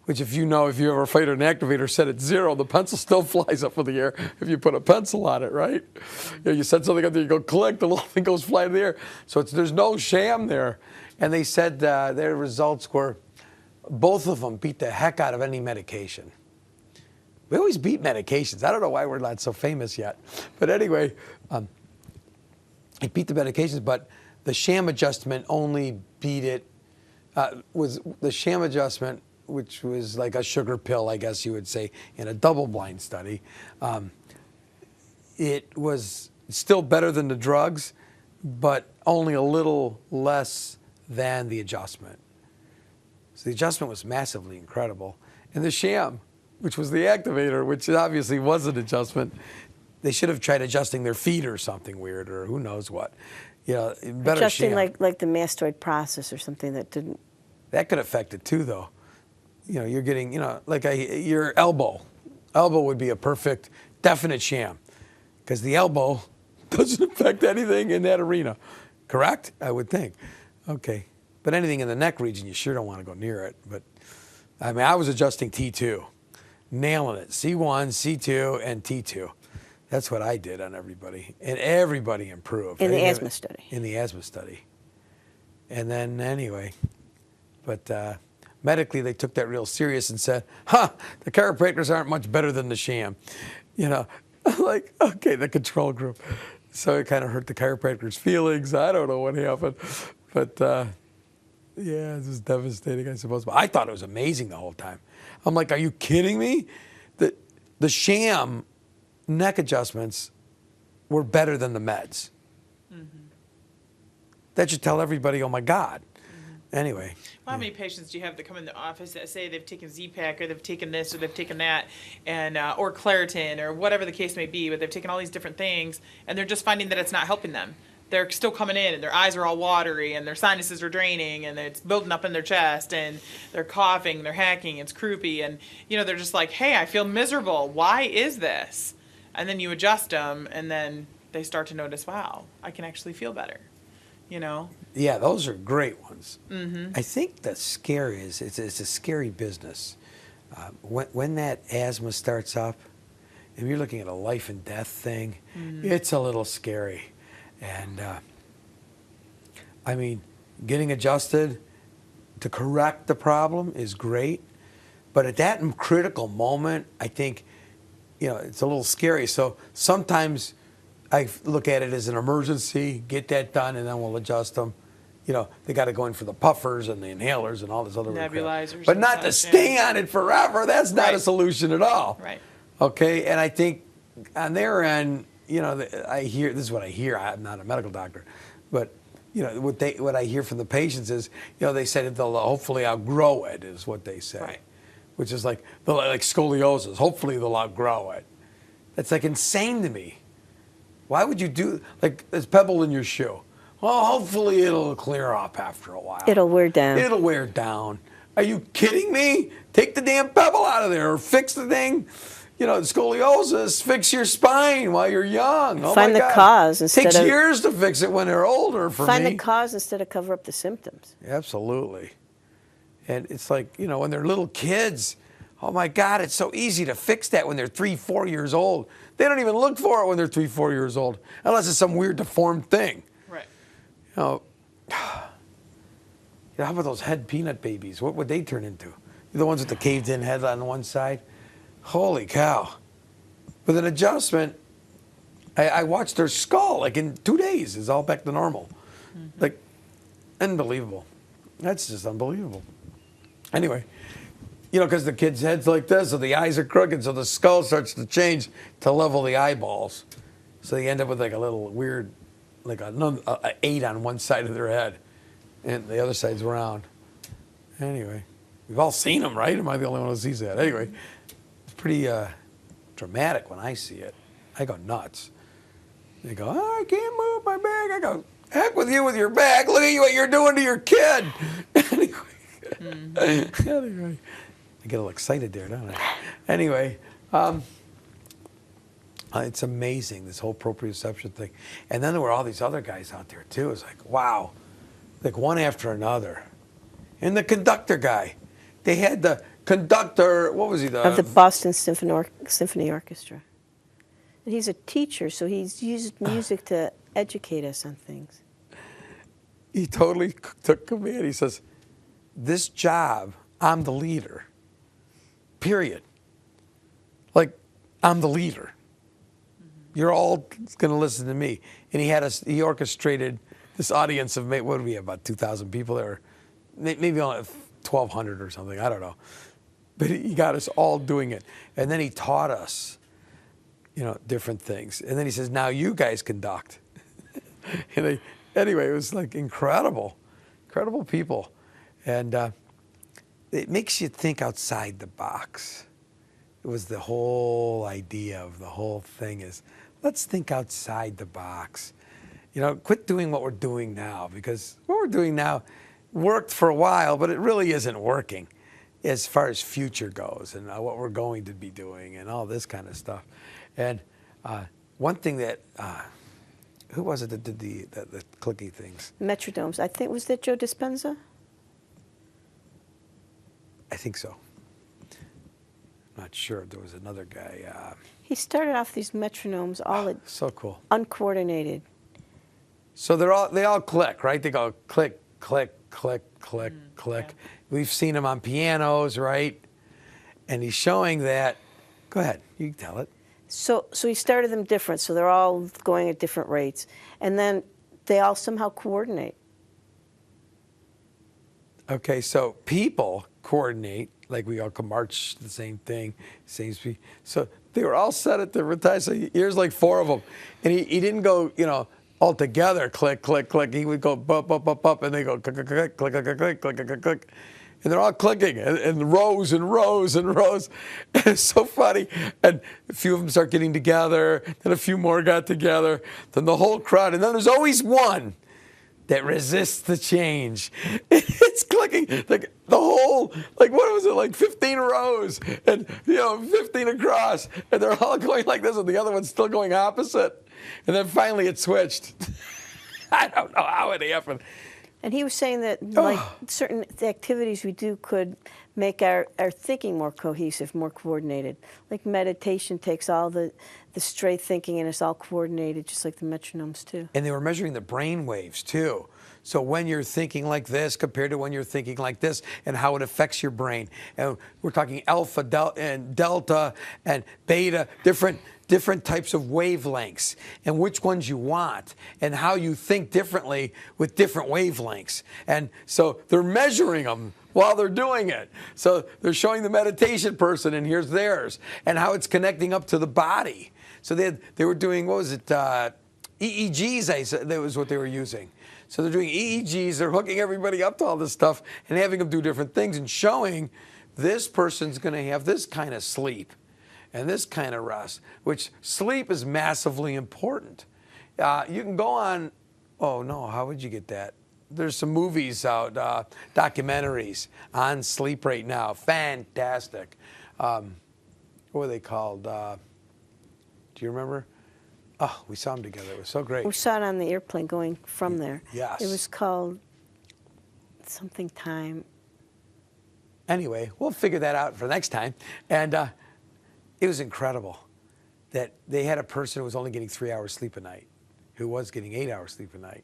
which if you ever fight an activator set at 0, the pencil still flies up in the air if you put a pencil on it, right? You set something up there, you go click, the little thing goes flying in the air. So there's no sham there. And they said their results were, both of them beat the heck out of any medication. We always beat medications. I don't know why we're not so famous yet. But anyway, it beat the medications, but the sham adjustment only beat it, was the sham adjustment, which was like a sugar pill, I guess you would say, in a double-blind study. It was still better than the drugs, but only a little less than the adjustment. So the adjustment was massively incredible. And the sham, which was the activator, which obviously was an adjustment, they should have tried adjusting their feet or something weird, or who knows what. Better adjusting sham. like the mastoid process or something that didn't. That could affect it too, though. You're getting, your elbow. Elbow would be a perfect, definite sham, because the elbow doesn't affect anything in that arena. Correct? I would think. Okay. But anything in the neck region, you sure don't want to go near it. But, I was adjusting T2, nailing it. C1, C2, and T2. That's what I did on everybody. And everybody improved. In the asthma study. In the asthma study. And then, anyway, but medically, they took that real serious and said, the chiropractors aren't much better than the sham. Like, okay, the control group. So it kind of hurt the chiropractors' feelings. I don't know what happened. But, yeah, it was devastating, I suppose. But I thought it was amazing the whole time. I'm like, are you kidding me? The sham neck adjustments were better than the meds. Mm-hmm. That should tell everybody, oh, my God. Mm-hmm. Anyway. Well, how many patients do you have that come in the office that say they've taken Z-Pak or they've taken this or they've taken that, and or Claritin or whatever the case may be, but they've taken all these different things, and they're just finding that it's not helping them. They're still coming in, and their eyes are all watery, and their sinuses are draining, and it's building up in their chest, and they're coughing, they're hacking, it's croupy, and they're just like, hey, I feel miserable. Why is this? And then you adjust them, and then they start to notice, wow, I can actually feel better. Yeah, those are great ones. Mm-hmm. I think the scare is it's a scary business. When that asthma starts up, and you're looking at a life and death thing, it's a little scary. And I mean, getting adjusted to correct the problem is great, but at that critical moment, I think, it's a little scary. So sometimes I look at it as an emergency, get that done, and then we'll adjust them. They got to go in for the puffers and the inhalers and all this other Nebulizers crap. But and not to such, stay on it forever. That's not a Right. solution at all. Right. Okay, and I think on their end, I hear, this is what I hear. I'm not a medical doctor, but what I hear from the patients is, they said they'll hopefully outgrow it, is what they say, Right. which is like scoliosis. Hopefully they'll outgrow it. That's like insane to me. Why would you do there's pebble in your shoe? Well, hopefully it'll clear up after a while. It'll wear down. It'll wear down. Are you kidding me? Take the damn pebble out of there or fix the thing. Scoliosis, fix your spine while you're young. Oh Find my the God. cause instead Takes of- years to fix it when they're older for Find me. the cause instead of cover up the symptoms. Absolutely. And it's like, when they're little kids, oh my God, it's so easy to fix that when they're 3, 4 years old. They don't even look for it when they're 3, 4 years old, unless it's some weird deformed thing. Right. How about those head peanut babies? What would they turn into? The ones with the caved in head on one side? Holy cow. With an adjustment, I watched their skull, in 2 days, it's all back to normal. Unbelievable. That's just unbelievable. Anyway, because the kid's head's like this, so the eyes are crooked, so the skull starts to change to level the eyeballs. So they end up with a little weird, an 8 on one side of their head, and the other side's round. Anyway, we've all seen them, right? Am I the only one who sees that? Anyway, it's pretty dramatic when I see it. I go nuts. They go, I can't move my back. I go, heck with you with your back. Look at you, what you're doing to your kid. Anyway, I get a little excited there, don't I? Anyway, it's amazing, this whole proprioception thing. And then there were all these other guys out there, too. It's like, wow, one after another. And the conductor guy. They had the conductor, what was he? Of the Boston Symphony Orchestra. And he's a teacher, so he's used music to educate us on things. He totally took command. He says, this job, I'm the leader. Period. I'm the leader. You're all going to listen to me. And he orchestrated this audience of, what do we have, about 2,000 people there? Maybe only 1,200 or something, I don't know. But he got us all doing it. And then he taught us, different things. And then he says, now you guys conduct. And anyway, it was incredible people. And it makes you think outside the box. It was the whole idea of the whole thing is, let's think outside the box. Quit doing what we're doing now, because what we're doing now worked for a while, but it really isn't working as far as future goes and what we're going to be doing and all this kind of stuff. And one thing that, who was it that did the clicky things? Metrodomes. I think, was that Joe Dispenza? I think so. Not sure. There was another guy. He started off these metronomes all So cool. uncoordinated. So they all click, right? They go click, click, click, click, click. Yeah. We've seen them on pianos, right? And he's showing that. Go ahead, you can tell it. So he started them different, so they're all going at different rates. And then they all somehow coordinate. Okay, so people coordinate, we all can march the same thing, same speed. So they were all set at different times. So here's 4 of them. And he didn't go, all together, click, click, click. He would go bump, bump, bump, bump, and they go click, click, click, click, click, click, click, click, click, click. And they're all clicking and rows and rows and rows. And it's so funny. And a few of them start getting together. Then a few more got together. Then the whole crowd. And then there's always one that resists the change. It's clicking the whole, what was it, 15 rows and 15 across, and they're all going like this, and the other one's still going opposite. And then finally it switched. I don't know how it happened. And he was saying that certain activities we do could make our thinking more cohesive, more coordinated. Like meditation takes all the straight thinking and it's all coordinated, just like the metronomes too. And they were measuring the brain waves too. So when you're thinking like this compared to when you're thinking like this and how it affects your brain. And we're talking alpha and delta and beta, different types of wavelengths and which ones you want and how you think differently with different wavelengths. And so they're measuring them while they're doing it. So they're showing the meditation person and here's theirs and how it's connecting up to the body. So they were doing, what was it, EEGs, that was what they were using. So they're doing EEGs, they're hooking everybody up to all this stuff and having them do different things and showing this person's going to have this kind of sleep and this kind of rest, which sleep is massively important. You can go on, oh no, how would you get that? There's some movies out, documentaries on sleep right now. Fantastic. What were they called? Do you remember? Oh, we saw them together. It was so great. We saw it on the airplane going from there. Yes. It was called something time. Anyway, we'll figure that out for next time. And it was incredible that they had a person who was only getting 3 hours sleep a night, who was getting 8 hours sleep a night.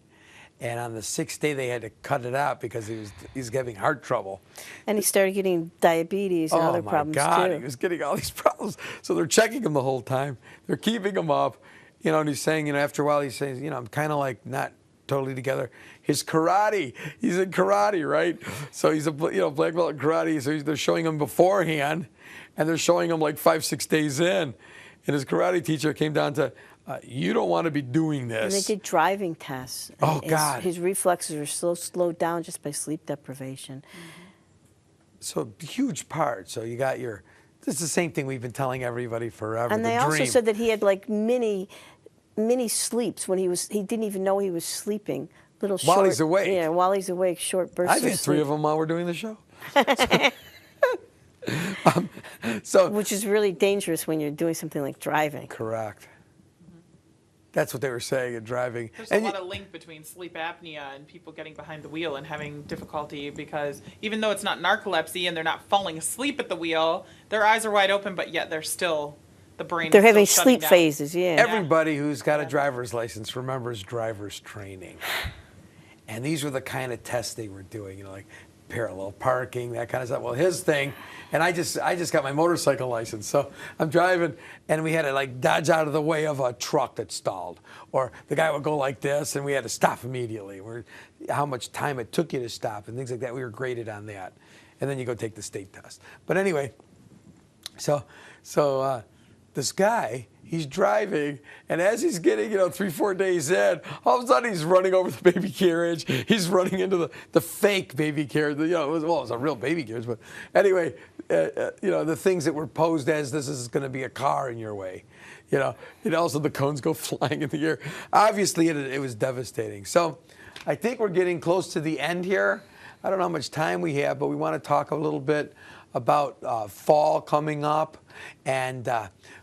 And on the 6th day, they had to cut it out because he was having heart trouble. And he started getting diabetes and other problems too. Oh my God, he was getting all these problems. So they're checking him the whole time. They're keeping him up. And he's saying, after a while, he's saying, I'm kind of like not totally together. His karate, he's in karate, right? So he's a black belt in karate. So they're showing him beforehand, and they're showing him like 5-6 days in. And his karate teacher came down to, you don't want to be doing this. And they did driving tests. Oh, God. His reflexes were slowed down just by sleep deprivation. So huge part. So you got this is the same thing we've been telling everybody forever. And they also said that he had like mini sleeps when he didn't even know he was sleeping. Little short, while he's awake. Yeah, while he's awake, short bursts. I've had 3 of them while we're doing the show. Which is really dangerous when you're doing something like driving. Correct. That's what they were saying in driving. There's a lot of link between sleep apnea and people getting behind the wheel and having difficulty because even though it's not narcolepsy and they're not falling asleep at the wheel, their eyes are wide open, but yet they're still, the brain They're is having still sleep shutting down. phases, yeah. Everybody who's got a driver's license remembers driver's training. And these were the kind of tests they were doing, like parallel parking, that kind of stuff. Well, his thing, and I just got my motorcycle license, so I'm driving, and we had to like dodge out of the way of a truck that stalled, or the guy would go like this, and we had to stop immediately. How much time it took you to stop and things like that. We were graded on that, and then you go take the state test. But anyway, so this guy, he's driving, and as he's getting, 3-4 days in, all of a sudden he's running over the baby carriage. He's running into the fake baby carriage. It was a real baby carriage, but anyway, the things that were posed as this is going to be a car in your way. And also the cones go flying in the air. Obviously, it was devastating. So I think we're getting close to the end here. I don't know how much time we have, but we want to talk a little bit about fall coming up, and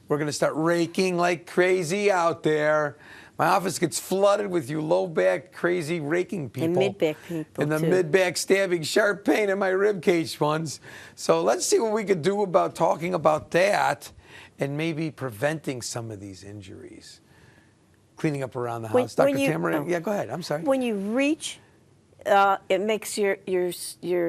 we're going to start raking like crazy out there. My office gets flooded with you low back, crazy raking people. And mid-back people, and the too. mid-back stabbing, sharp pain in my rib cage ones. So let's see what we could do about talking about that and maybe preventing some of these injuries. Cleaning up around the house. Dr. Tamara, yeah, go ahead. I'm sorry. When you reach, it makes your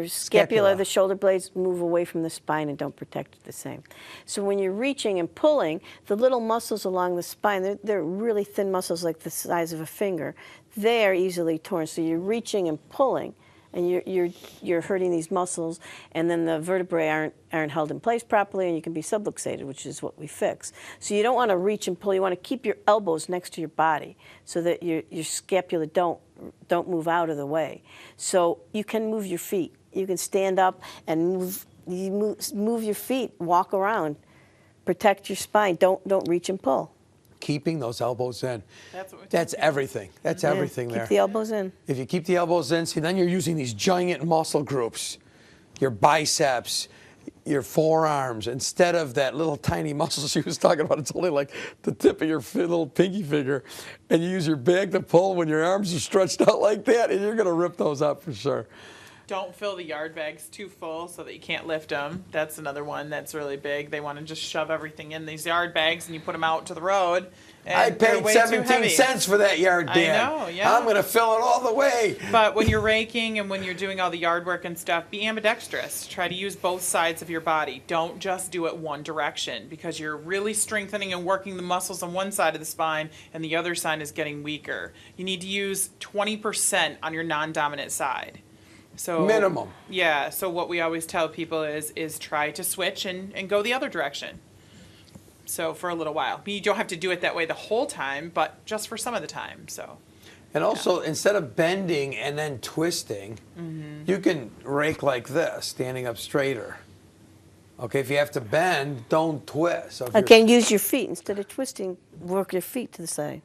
scapula, the shoulder blades, move away from the spine and don't protect it the same. So when you're reaching and pulling, the little muscles along the spine, they're really thin muscles like the size of a finger. They are easily torn. So you're reaching and pulling, and you're hurting these muscles, and then the vertebrae aren't held in place properly, and you can be subluxated, which is what we fix. So you don't want to reach and pull. You want to keep your elbows next to your body so that your scapula don't move out of the way. So you can move your feet. You can stand up and move your feet, walk around, protect your spine. Don't reach and pull. Keeping those elbows in. That's everything. That's everything there. Keep the elbows in. If you keep the elbows in, see, then you're using these giant muscle groups, your biceps, your forearms, instead of that little tiny muscle she was talking about. It's only like the tip of your little pinky finger. And you use your back to pull when your arms are stretched out like that, and you're going to rip those up for sure. Don't fill the yard bags too full so that you can't lift them. That's another one that's really big. They want to just shove everything in these yard bags and you put them out to the road. And I they're paid way too 17 heavy. cents for that yard, Dan. I know, yeah. I'm going to fill it all the way. But when you're raking and when you're doing all the yard work and stuff, be ambidextrous. Try to use both sides of your body. Don't just do it one direction because you're really strengthening and working the muscles on one side of the spine and the other side is getting weaker. You need to use 20% on your non-dominant side. So Minimum. Yeah, so what we always tell people is try to switch and go the other direction. So for a little while. You don't have to do it that way the whole time, but just for some of the time. So. And also, instead of bending and then twisting, you can rake like this, standing up straighter. Okay, if you have to bend, don't twist. So if you're- Again, use your feet. Instead of twisting, work your feet to the side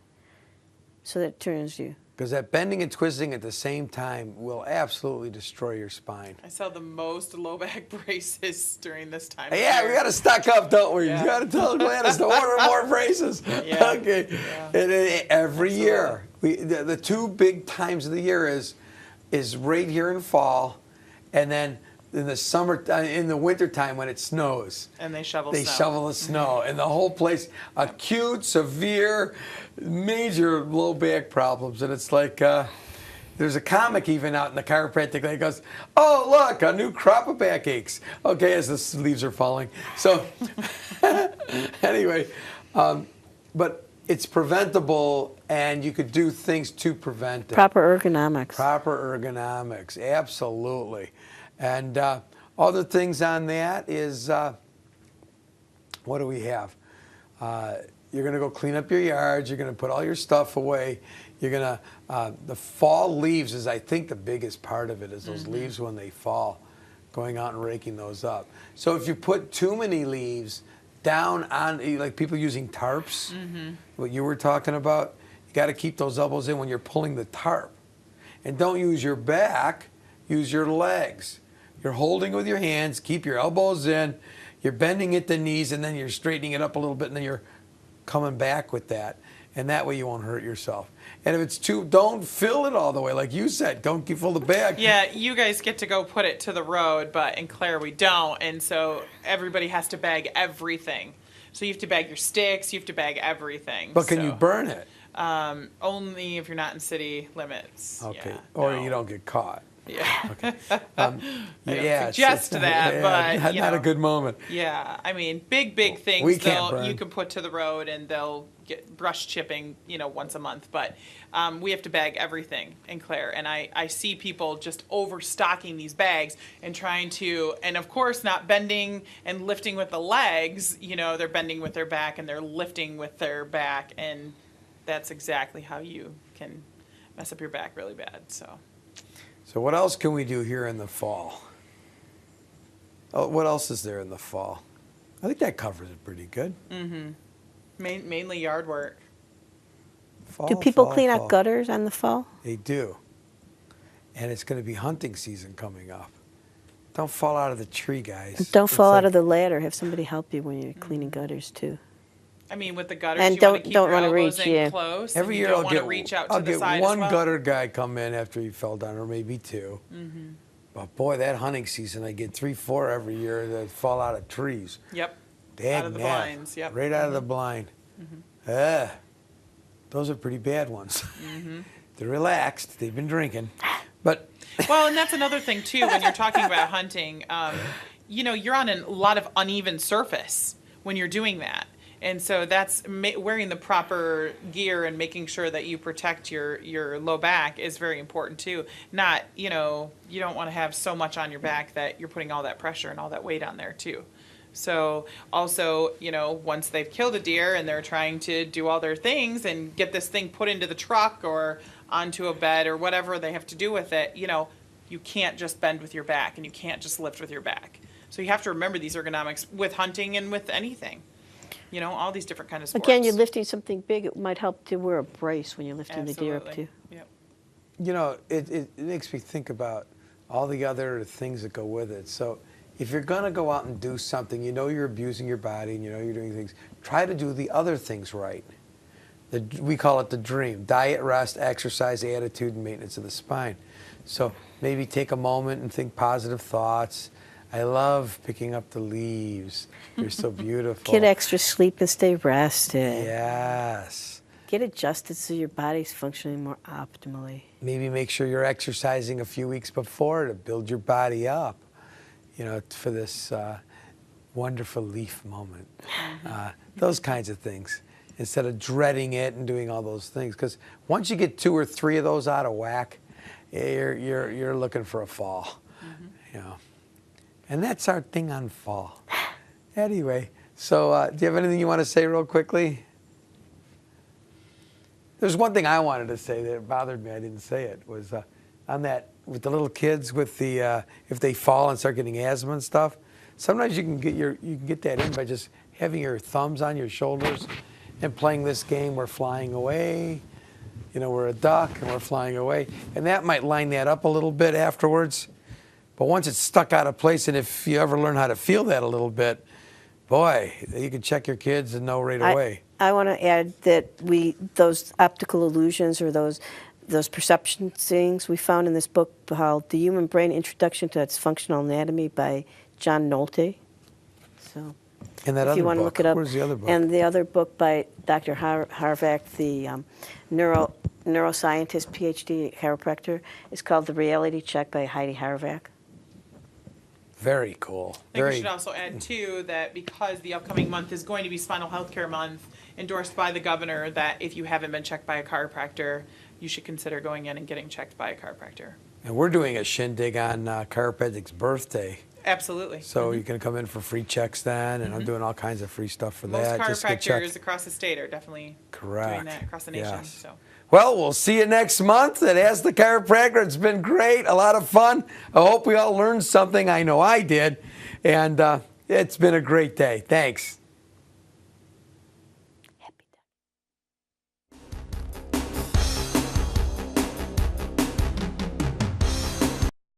so that it turns you. Because that bending and twisting at the same time will absolutely destroy your spine. I sell the most low back braces during this time. of Yeah, year. we got to stock up, don't we? Yeah. You got to tell Gladys to order more braces. Yeah. Okay. Yeah. And every year, the two big times of the year is right here in fall, and then in the summer, in the winter time when it snows. And they shovel They snow. shovel the snow, and the whole place, acute, severe, major low back problems. And it's like, there's a comic even out in the chiropractic that goes, oh, look, a new crop of backaches. Okay, as the leaves are falling. So, anyway, but it's preventable, and you could do things to prevent it. Proper ergonomics. Proper ergonomics, absolutely. And other things on that is, what do we have? You're going to go clean up your yards. You're going to put all your stuff away. You're going to, the fall leaves is, I think, the biggest part of it is those leaves when they fall, going out and raking those up. So if you put too many leaves down on, like people using tarps, what you were talking about, you got to keep those elbows in when you're pulling the tarp. And don't use your back, use your legs. You're holding with your hands, keep your elbows in, you're bending at the knees, and then you're straightening it up a little bit, and then you're coming back with that. And that way you won't hurt yourself. And if it's too, don't fill it all the way. Like you said, don't fill the bag. Yeah, you guys get to go put it to the road, but in Claire we don't. And so everybody has to bag everything. So you have to bag your sticks, you have to bag everything. But can you burn it? Only if you're not in city limits. Okay. Yeah, Or no. you don't get caught. Yeah. Yeah, I suggest that, but, not a good moment. Yeah, I mean, big things We can't burn. you can put to the road and they'll get brush chipping, once a month. But we have to bag everything in Claire. And I see people just overstocking these bags and trying to, and of course not bending and lifting with the legs. They're bending with their back and they're lifting with their back. And that's exactly how you can mess up your back really bad, so. So what else can we do here in the fall? Oh, what else is there in the fall? I think that covers it pretty good. Mainly yard work. Fall, Do people fall, clean fall. out gutters on the fall? They do. And it's going to be hunting season coming up. Don't fall out of the tree, guys. Don't It's fall out like- of the ladder. Have somebody help you when you're cleaning gutters too. I mean, with the gutters, And you want to don't- keep don't your wanna elbows reach, in yeah. close. Every and year you don't I'll want to get, reach out I'll to the get side one as well. gutter guy come in after he fell down, or maybe two. But boy, that hunting season, I get 3, 4 every year that fall out of trees. Yep. Dang Out of the nabbit. blinds, yep. Right out of the blind. Those are pretty bad ones. They're relaxed. They've been drinking. But Well, and that's another thing too. When you're talking about hunting, you're on a lot of uneven surface when you're doing that. And so that's wearing the proper gear and making sure that you protect your low back is very important too. Not, you don't want to have so much on your back that you're putting all that pressure and all that weight on there too. So also, once they've killed a deer and they're trying to do all their things and get this thing put into the truck or onto a bed or whatever they have to do with it, you can't just bend with your back and you can't just lift with your back. So you have to remember these ergonomics with hunting and with anything. All these different kind of sports. Again, you're lifting something big. It might help to wear a brace when you're lifting the deer up Absolutely. too. Yep. it makes me think about all the other things that go with it. So if you're going to go out and do something, you're abusing your body and you're doing things, try to do the other things right. We call it the dream: diet, rest, exercise, attitude, and maintenance of the spine. So maybe take a moment and think positive thoughts. I love picking up the leaves. You're so beautiful. Get extra sleep and stay rested. Yes. Get adjusted so your body's functioning more optimally. Maybe make sure you're exercising a few weeks before to build your body up, for this wonderful leaf moment. Those kinds of things, instead of dreading it and doing all those things. Because once you get 2 or 3 of those out of whack, you're looking for a fall. And that's our thing on fall. Anyway, so do you have anything you want to say real quickly? There's one thing I wanted to say that bothered me. I didn't say it. Was on that with the little kids with the if they fall and start getting asthma and stuff. Sometimes you can get that in by just having your thumbs on your shoulders and playing this game. We're flying away. We're a duck and we're flying away, and that might line that up a little bit afterwards. But once it's stuck out of place, and if you ever learn how to feel that a little bit, boy, you can check your kids and know right away. I want to add that those optical illusions or those perception things we found in this book called The Human Brain Introduction to Its Functional Anatomy by John Nolte. So And that if other you want to book. look it up. Where's the other book? And the other book by Dr. Harvack, the neuroscientist, PhD chiropractor, is called The Reality Check by Heidi Harvack. Very cool. I think we should also add, too, that because the upcoming month is going to be Spinal Health Care Month, endorsed by the governor, that if you haven't been checked by a chiropractor, you should consider going in and getting checked by a chiropractor. And we're doing a shindig on Chiropractic's birthday. Absolutely. So you can come in for free checks then, and I'm doing all kinds of free stuff for Most that. Just get checked. chiropractors across the state are definitely Correct. doing that across the nation. Yes. So. Well, we'll see you next month at Ask the Chiropractor. It's been great, a lot of fun. I hope we all learned something. I know I did. And it's been a great day. Thanks.